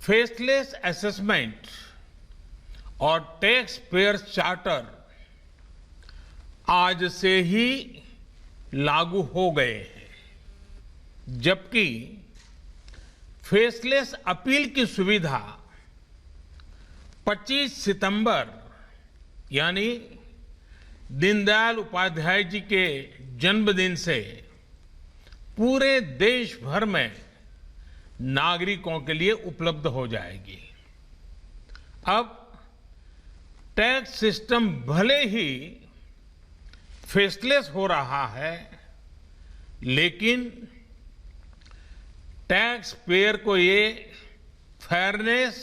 Faceless assessment और tax payer charter आज से ही लागू हो गए हैं, जबकि फेसलेस अपील की सुविधा 25 सितंबर यानी दीनदयाल उपाध्याय जी के जन्मदिन से पूरे देश भर में नागरिकों के लिए उपलब्ध हो जाएगी। अब टैक्स सिस्टम भले ही फेसलेस हो रहा है, लेकिन टैक्स पेयर को ये फेयरनेस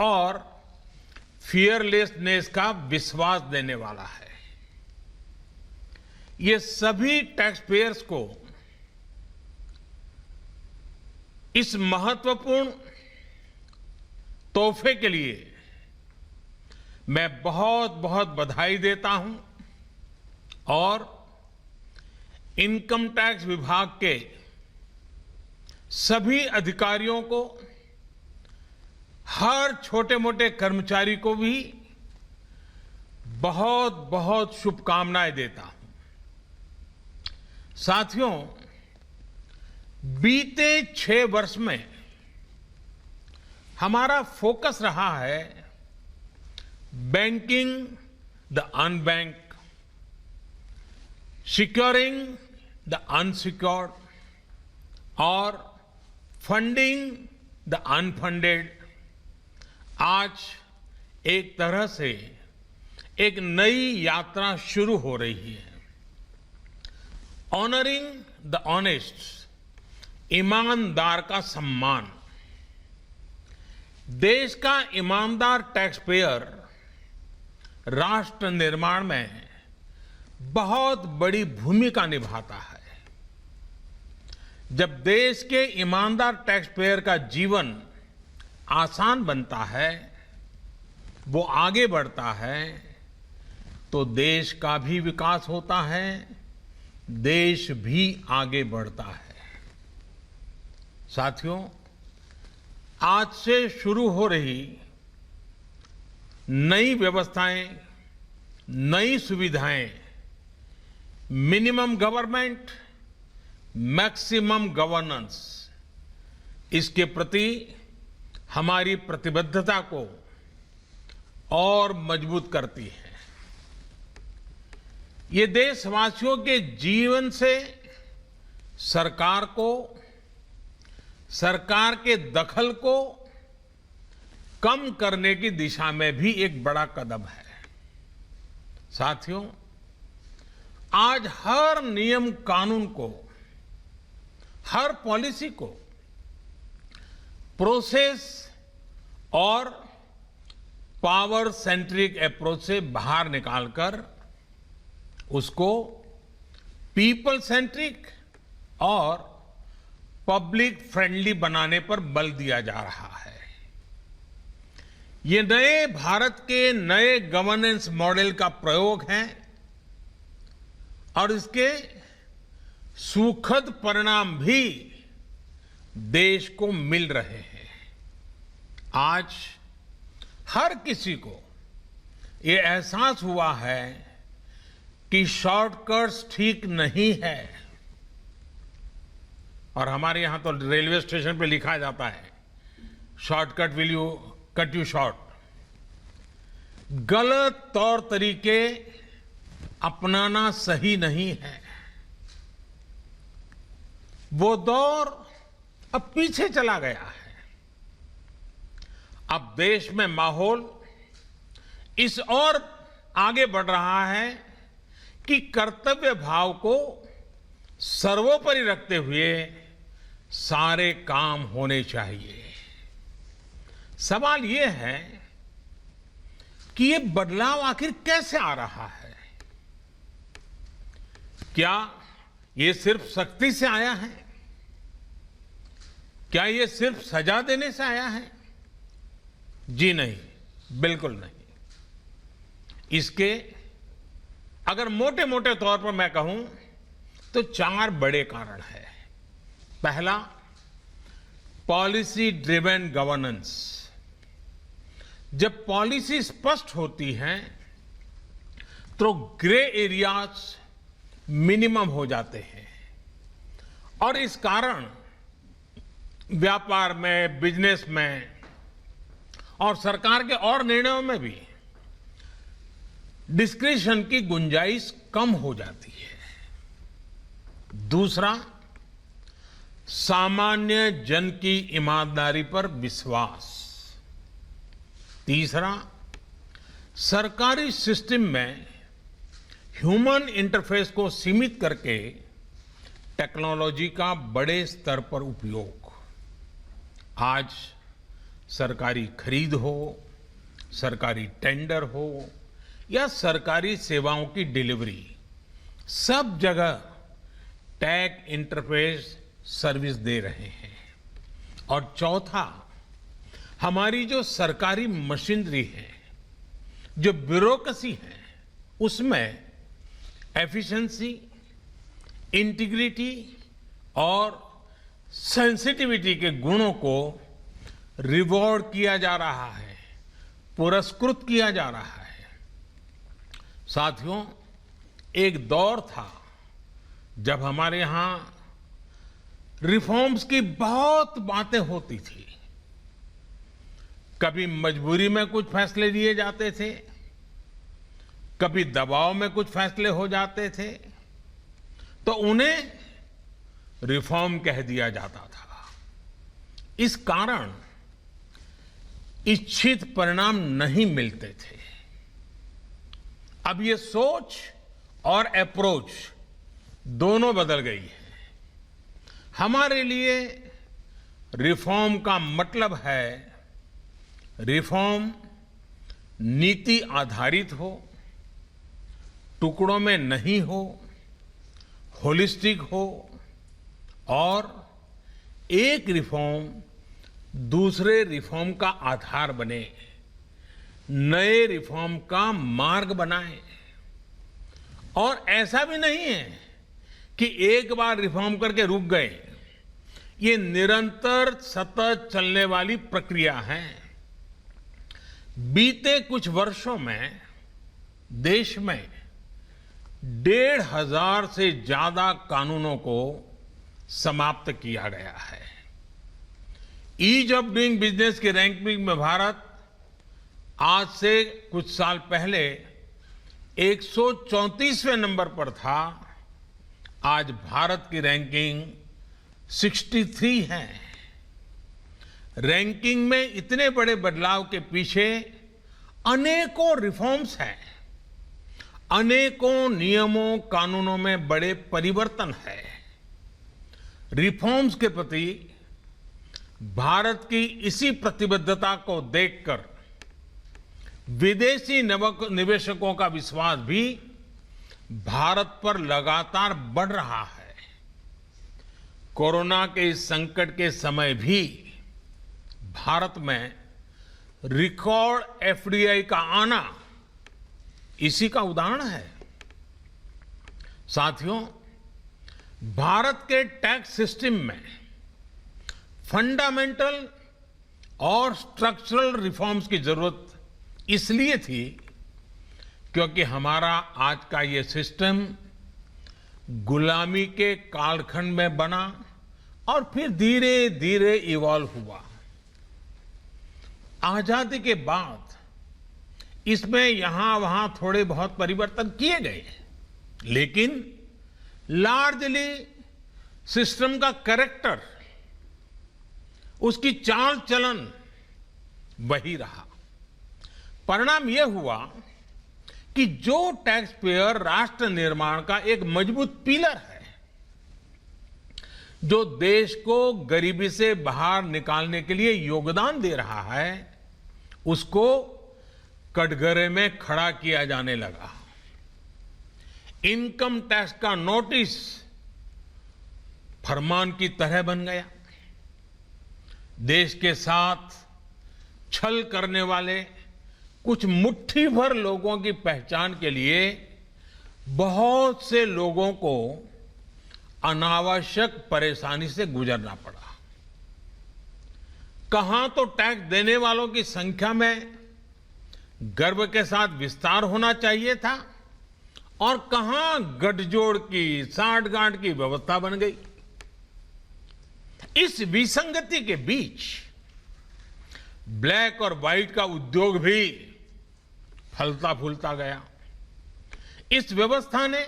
और फियरलेसनेस का विश्वास देने वाला है। ये सभी टैक्स पेयर्स को इस महत्वपूर्ण तोहफे के लिए मैं बहुत बहुत बधाई देता हूं और इनकम टैक्स विभाग के सभी अधिकारियों को, हर छोटे मोटे कर्मचारी को भी बहुत बहुत शुभकामनाएं देता हूं। साथियों, बीते 6 वर्ष में हमारा फोकस रहा है banking the unbanked, securing the unsecured और फंडिंग द अनफंडेड। आज एक तरह से एक नई यात्रा शुरू हो रही है। ऑनरिंग द ऑनेस्ट, ईमानदार का सम्मान। देश का ईमानदार टैक्स पेयर राष्ट्र निर्माण में बहुत बड़ी भूमिका निभाता है। जब देश के ईमानदार टैक्स पेयर का जीवन आसान बनता है, वो आगे बढ़ता है, तो देश का भी विकास होता है, देश भी आगे बढ़ता है। साथियों, आज से शुरू हो रही नई व्यवस्थाएं, नई सुविधाएं मिनिमम गवर्नमेंट, मैक्सिमम गवर्नेंस, इसके प्रति हमारी प्रतिबद्धता को और मजबूत करती है। ये देशवासियों के जीवन से सरकार को, सरकार के दखल को कम करने की दिशा में भी एक बड़ा कदम है। साथियों, आज हर नियम कानून को, हर पॉलिसी को प्रोसेस और पावर सेंट्रिक अप्रोच से बाहर निकालकर उसको पीपल सेंट्रिक और पब्लिक फ्रेंडली बनाने पर बल दिया जा रहा है। ये नए भारत के नए गवर्नेंस मॉडल का प्रयोग है और इसके सुखद परिणाम भी देश को मिल रहे हैं। आज हर किसी को ये एहसास हुआ है कि शॉर्टकट्स ठीक नहीं है। और हमारे यहां तो रेलवे स्टेशन पे लिखा जाता है, shortcut will you cut you short. गलत तौर तरीके अपनाना सही नहीं है। वो दौर अब पीछे चला गया है। अब देश में माहौल इस ओर आगे बढ़ रहा है कि कर्तव्य भाव को सर्वोपरि रखते हुए सारे काम होने चाहिए। सवाल यह है कि ये बदलाव आखिर कैसे आ रहा है? क्या ये सिर्फ सख्ती से आया है? क्या ये सिर्फ सजा देने से आया है? जी नहीं, बिल्कुल नहीं। इसके अगर मोटे मोटे तौर पर मैं कहूं तो 4 बड़े कारण हैं। पहला, पॉलिसी ड्रिवन गवर्नेंस। जब पॉलिसी स्पष्ट होती है तो ग्रे एरियाज मिनिमम हो जाते हैं और इस कारण व्यापार में, बिजनेस में और सरकार के और निर्णयों में भी डिस्क्रिशन की गुंजाइश कम हो जाती है। दूसरा, सामान्य जन की ईमानदारी पर विश्वास। तीसरा, सरकारी सिस्टम में ह्यूमन इंटरफेस को सीमित करके टेक्नोलॉजी का बड़े स्तर पर उपयोग। आज सरकारी खरीद हो, सरकारी टेंडर हो या सरकारी सेवाओं की डिलीवरी, सब जगह टेक इंटरफेस सर्विस दे रहे हैं। और चौथा, हमारी जो सरकारी मशीनरी है, जो ब्यूरोक्रेसी है, उसमें एफिशिएंसी, इंटीग्रिटी और सेंसिटिविटी के गुणों को रिवॉर्ड किया जा रहा है, पुरस्कृत किया जा रहा है। साथियों, एक दौर था जब हमारे यहां रिफॉर्म्स की बहुत बातें होती थी। कभी मजबूरी में कुछ फैसले लिए जाते थे, कभी दबाव में कुछ फैसले हो जाते थे, तो उन्हें रिफॉर्म कह दिया जाता था। इस कारण इच्छित परिणाम नहीं मिलते थे। अब ये सोच और अप्रोच दोनों बदल गई है। हमारे लिए रिफॉर्म का मतलब है रिफॉर्म नीति आधारित हो, टुकड़ों में नहीं हो, होलिस्टिक हो और एक रिफॉर्म दूसरे रिफॉर्म का आधार बने, नए रिफॉर्म का मार्ग बनाए। और ऐसा भी नहीं है कि एक बार रिफॉर्म करके रुक गए। ये निरंतर सतत चलने वाली प्रक्रिया है। बीते कुछ वर्षों में देश में 1,500 से ज्यादा कानूनों को समाप्त किया गया है। ईज ऑफ डूइंग बिजनेस की रैंकिंग में भारत आज से कुछ साल पहले 134वें नंबर पर था। आज भारत की रैंकिंग 63 है। रैंकिंग में इतने बड़े बदलाव के पीछे अनेकों रिफॉर्म्स हैं, अनेकों नियमों कानूनों में बड़े परिवर्तन है। रिफॉर्म्स के प्रति भारत की इसी प्रतिबद्धता को देखकर विदेशी निवेशकों का विश्वास भी भारत पर लगातार बढ़ रहा है। कोरोना के इस संकट के समय भी भारत में रिकॉर्ड एफडीआई का आना इसी का उदाहरण है। साथियों, भारत के टैक्स सिस्टम में फंडामेंटल और स्ट्रक्चरल रिफॉर्म्स की जरूरत इसलिए थी क्योंकि हमारा आज का ये सिस्टम गुलामी के कालखंड में बना और फिर धीरे धीरे इवॉल्व हुआ। आजादी के बाद इसमें यहां वहां थोड़े बहुत परिवर्तन किए गए, लेकिन लार्जली सिस्टम का कैरेक्टर, उसकी चाल चलन वही रहा। परिणाम यह हुआ कि जो टैक्स पेयर राष्ट्र निर्माण का एक मजबूत पिलर है, जो देश को गरीबी से बाहर निकालने के लिए योगदान दे रहा है, उसको कटघरे में खड़ा किया जाने लगा। इनकम टैक्स का नोटिस फरमान की तरह बन गया। देश के साथ छल करने वाले कुछ मुट्ठी भर लोगों की पहचान के लिए बहुत से लोगों को अनावश्यक परेशानी से गुजरना पड़ा। कहां तो टैक्स देने वालों की संख्या में गर्व के साथ विस्तार होना चाहिए था और कहां गठजोड़ की सांठगांठ की व्यवस्था बन गई। इस विसंगति के बीच ब्लैक और व्हाइट का उद्योग भी फलता फूलता गया। इस व्यवस्था ने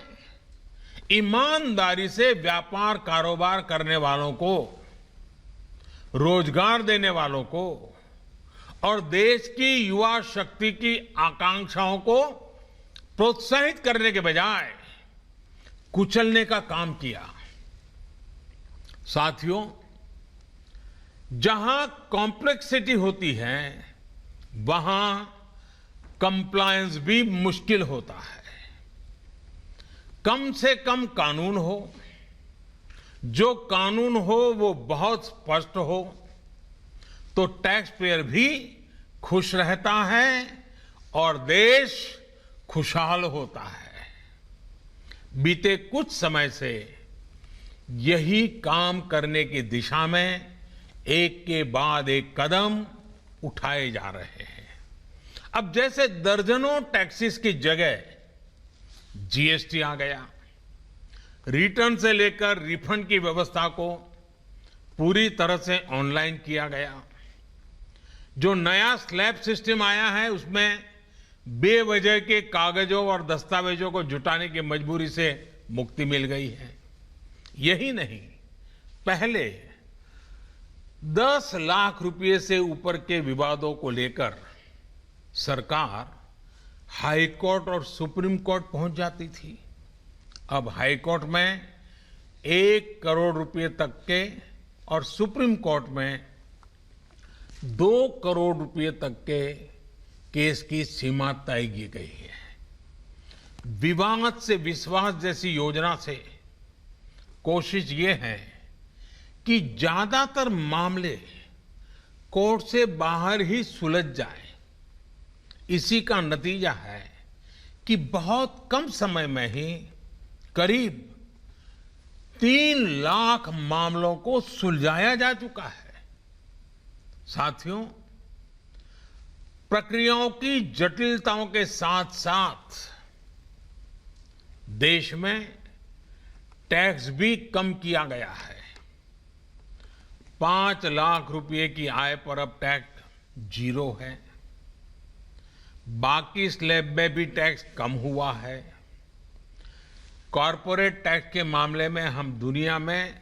ईमानदारी से व्यापार कारोबार करने वालों को, रोजगार देने वालों को और देश की युवा शक्ति की आकांक्षाओं को प्रोत्साहित करने के बजाय कुचलने का काम किया। साथियों, जहां कॉम्प्लेक्सिटी होती है वहां कंप्लायंस भी मुश्किल होता है। कम से कम कानून हो, जो कानून हो वो बहुत स्पष्ट हो, तो टैक्स पेयर भी खुश रहता है और देश खुशहाल होता है। बीते कुछ समय से यही काम करने की दिशा में एक के बाद एक कदम उठाए जा रहे हैं। अब जैसे दर्जनों टैक्सेस की जगह जीएसटी आ गया, रिटर्न से लेकर रिफंड की व्यवस्था को पूरी तरह से ऑनलाइन किया गया। जो नया स्लैब सिस्टम आया है उसमें बेवजह के कागजों और दस्तावेजों को जुटाने की मजबूरी से मुक्ति मिल गई है। यही नहीं, पहले 10 लाख रुपए से ऊपर के विवादों को लेकर सरकार हाई कोर्ट और सुप्रीम कोर्ट पहुंच जाती थी। अब हाई कोर्ट में 1 करोड़ रुपए तक के और सुप्रीम कोर्ट में 2 करोड़ रुपए तक के केस की सीमा तय की गई है। विवाद से विश्वास जैसी योजना से कोशिश ये है कि ज्यादातर मामले कोर्ट से बाहर ही सुलझ जाए। इसी का नतीजा है कि बहुत कम समय में ही करीब 3 लाख मामलों को सुलझाया जा चुका है। साथियों, प्रक्रियाओं की जटिलताओं के साथ साथ देश में टैक्स भी कम किया गया है। 5 लाख रुपए की आय पर अब टैक्स 0 है। बाकी स्लैब में भी टैक्स कम हुआ है। कॉरपोरेट टैक्स के मामले में हम दुनिया में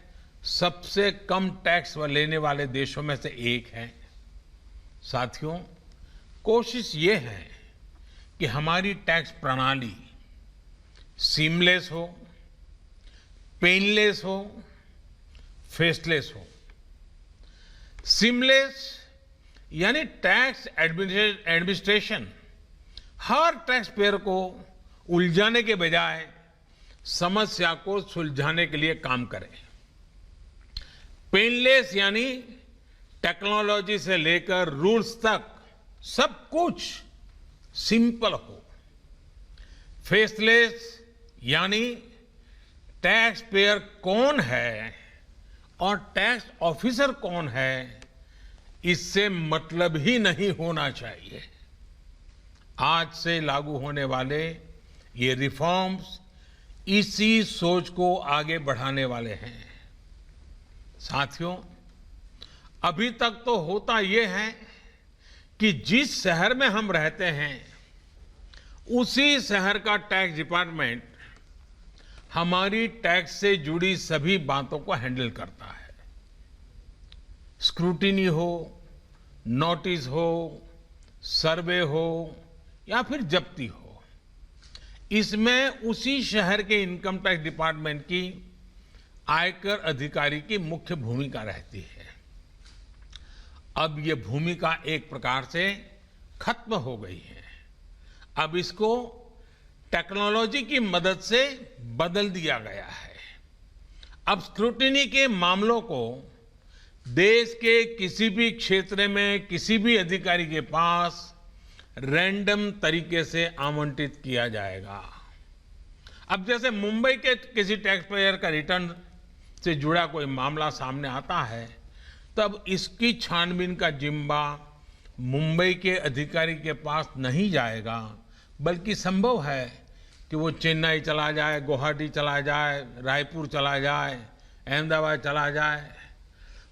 सबसे कम टैक्स लेने वाले देशों में से एक हैं। साथियों, कोशिश ये है कि हमारी टैक्स प्रणाली सीमलेस हो, पेनलेस हो, फेसलेस हो। सीमलेस यानी टैक्स एडमिनिस्ट्रेशन हर टैक्स पेयर को उलझाने के बजाय समस्या को सुलझाने के लिए काम करे। पेनलेस यानी टेक्नोलॉजी से लेकर रूल्स तक सब कुछ सिंपल हो। फेसलेस यानी टैक्स पेयर कौन है और टैक्स ऑफिसर कौन है, इससे मतलब ही नहीं होना चाहिए। आज से लागू होने वाले ये रिफॉर्म्स इसी सोच को आगे बढ़ाने वाले हैं। साथियों, अभी तक तो होता ये है कि जिस शहर में हम रहते हैं उसी शहर का टैक्स डिपार्टमेंट हमारी टैक्स से जुड़ी सभी बातों को हैंडल करता है। स्क्रूटिनी हो, नोटिस हो, सर्वे हो या फिर जब्ती हो, इसमें उसी शहर के इनकम टैक्स डिपार्टमेंट की आयकर अधिकारी की मुख्य भूमिका रहती है। अब ये भूमिका एक प्रकार से खत्म हो गई है। अब इसको टेक्नोलॉजी की मदद से बदल दिया गया है। अब स्क्रूटिनी के मामलों को देश के किसी भी क्षेत्र में किसी भी अधिकारी के पास रैंडम तरीके से आवंटित किया जाएगा। अब जैसे मुंबई के किसी टैक्स पेयर का रिटर्न से जुड़ा कोई मामला सामने आता है तब इसकी छानबीन का जिम्मा मुंबई के अधिकारी के पास नहीं जाएगा, बल्कि संभव है कि वो चेन्नई चला जाए, गुवाहाटी चला जाए, रायपुर चला जाए, अहमदाबाद चला जाए।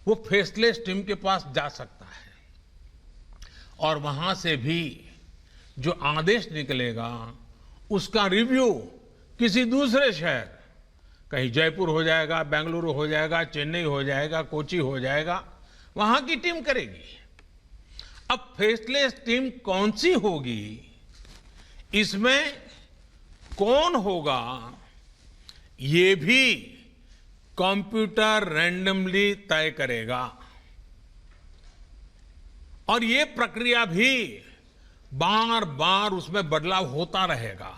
वो फेसलेस टीम के पास जा सकता है और वहां से भी जो आदेश निकलेगा उसका रिव्यू किसी दूसरे शहर, कहीं जयपुर हो जाएगा, बेंगलुरु हो जाएगा, चेन्नई हो जाएगा, कोची हो जाएगा, वहां की टीम करेगी। अब फेसलेस टीम कौन सी होगी, इसमें कौन होगा, ये भी कंप्यूटर रैंडमली तय करेगा और ये प्रक्रिया भी बार बार उसमें बदलाव होता रहेगा।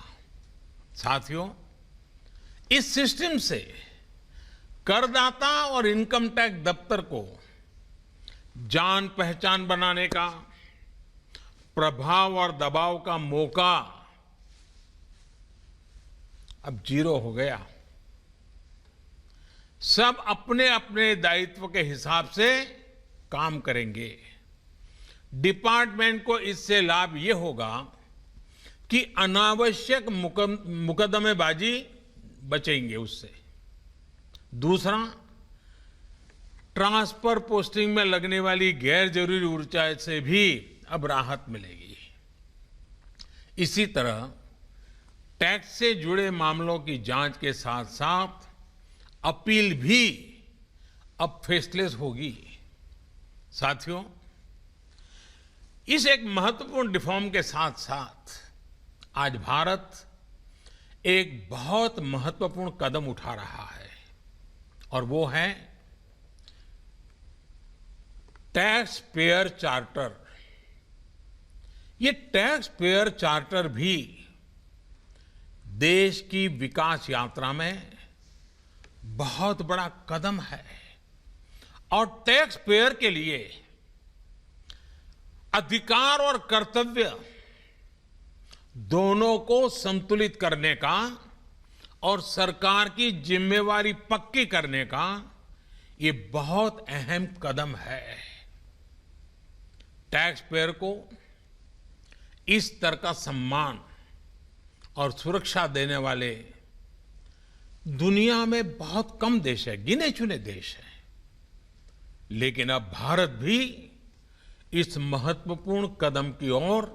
साथियों, इस सिस्टम से करदाता और इनकम टैक्स दफ्तर को जान पहचान बनाने का, प्रभाव और दबाव का मौका अब जीरो हो गया। सब अपने अपने दायित्व के हिसाब से काम करेंगे। डिपार्टमेंट को इससे लाभ ये होगा कि अनावश्यक मुकदमेबाजी बचेंगे उससे। दूसरा, ट्रांसफर पोस्टिंग में लगने वाली गैर जरूरी ऊर्जा से भी अब राहत मिलेगी। इसी तरह टैक्स से जुड़े मामलों की जांच के साथ साथ अपील भी अब फेसलेस होगी। साथियों, इस एक महत्वपूर्ण रिफॉर्म के साथ साथ आज भारत एक बहुत महत्वपूर्ण कदम उठा रहा है और वो है टैक्स पेयर चार्टर। ये टैक्स पेयर चार्टर भी देश की विकास यात्रा में बहुत बड़ा कदम है और टैक्स पेयर के लिए अधिकार और कर्तव्य दोनों को संतुलित करने का और सरकार की जिम्मेवारी पक्की करने का ये बहुत अहम कदम है। टैक्स पेयर को इस तरह का सम्मान और सुरक्षा देने वाले दुनिया में बहुत कम देश है, गिने चुने देश हैं। लेकिन अब भारत भी इस महत्वपूर्ण कदम की ओर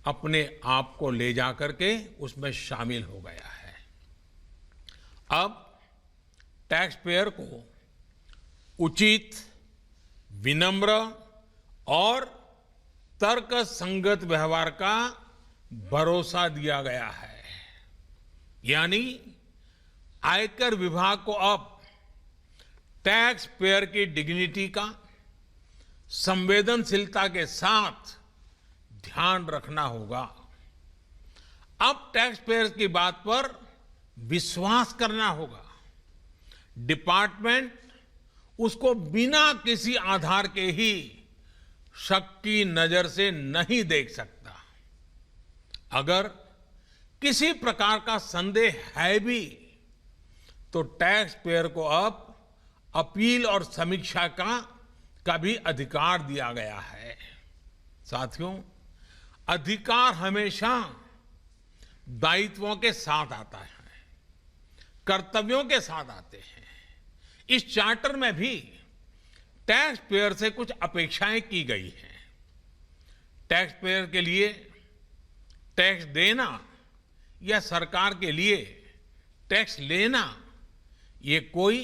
अपने आप को ले जाकर के उसमें शामिल हो गया है। अब टैक्स पेयर को उचित, विनम्र और तर्कसंगत व्यवहार का भरोसा दिया गया है। यानी आयकर विभाग को अब टैक्स पेयर की डिग्निटी का संवेदनशीलता के साथ ध्यान रखना होगा। अब टैक्स पेयर की बात पर विश्वास करना होगा। डिपार्टमेंट उसको बिना किसी आधार के ही शक की नजर से नहीं देख सकता। अगर किसी प्रकार का संदेह है भी तो टैक्स पेयर को अब अपील और समीक्षा का भी अधिकार दिया गया है। साथियों, अधिकार हमेशा दायित्वों के साथ आता है, कर्तव्यों के साथ आते हैं। इस चार्टर में भी टैक्स पेयर से कुछ अपेक्षाएं की गई हैं। टैक्स पेयर के लिए टैक्स देना या सरकार के लिए टैक्स लेना ये कोई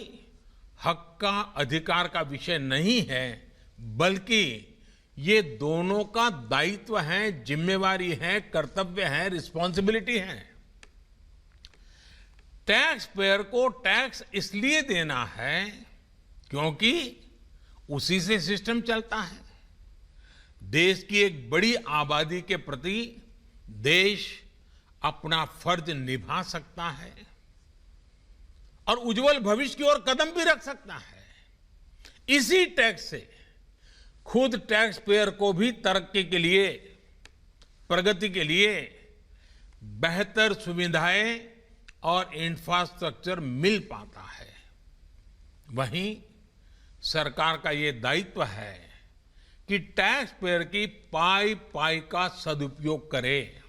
हक का, अधिकार का विषय नहीं है, बल्कि ये दोनों का दायित्व है, जिम्मेवारी है, कर्तव्य है, रिस्पॉन्सिबिलिटी है। टैक्स पेयर को टैक्स इसलिए देना है क्योंकि उसी से सिस्टम चलता है। देश की एक बड़ी आबादी के प्रति देश अपना फर्ज निभा सकता है और उज्जवल भविष्य की ओर कदम भी रख सकता है। इसी टैक्स से खुद टैक्स पेयर को भी तरक्की के लिए, प्रगति के लिए बेहतर सुविधाएं और इंफ्रास्ट्रक्चर मिल पाता है। वहीं सरकार का ये दायित्व है कि टैक्स पेयर की पाई पाई का सदुपयोग करे।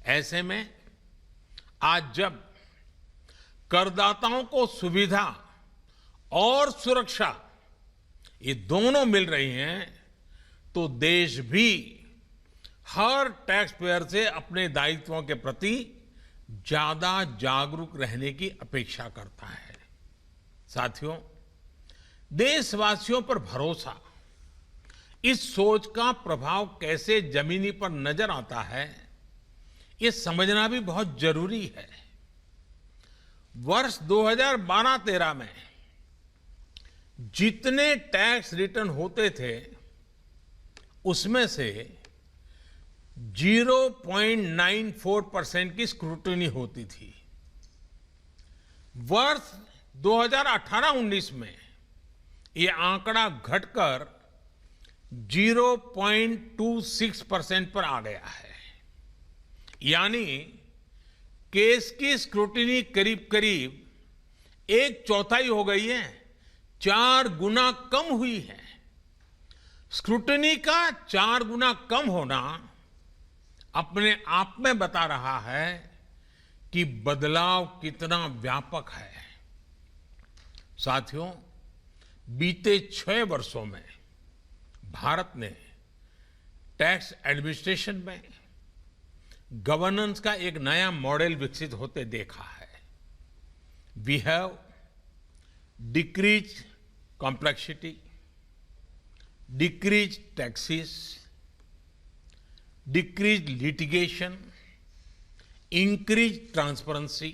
ऐसे में आज जब करदाताओं को सुविधा और सुरक्षा ये दोनों मिल रही हैं, तो देश भी हर टैक्स पेयर से अपने दायित्वों के प्रति ज्यादा जागरूक रहने की अपेक्षा करता है। साथियों, देशवासियों पर भरोसा, इस सोच का प्रभाव कैसे जमीनी पर नजर आता है, ये समझना भी बहुत जरूरी है। वर्ष 2012-13 में जितने टैक्स रिटर्न होते थे, उसमें से 0.94% की स्क्रूटनी होती थी। वर्ष 2018-19 में ये आंकड़ा घटकर 0.26% पर आ गया है। यानी केस की स्क्रूटनी करीब करीब 1/4 हो गई है, 4 गुना कम हुई है। स्क्रूटनी का 4 गुना कम होना अपने आप में बता रहा है कि बदलाव कितना व्यापक है। साथियों, बीते 6 वर्षों में भारत ने टैक्स एडमिनिस्ट्रेशन में गवर्नेंस का एक नया मॉडल विकसित होते देखा है। We have decrease complexity, decrease taxes, decrease litigation, increase transparency,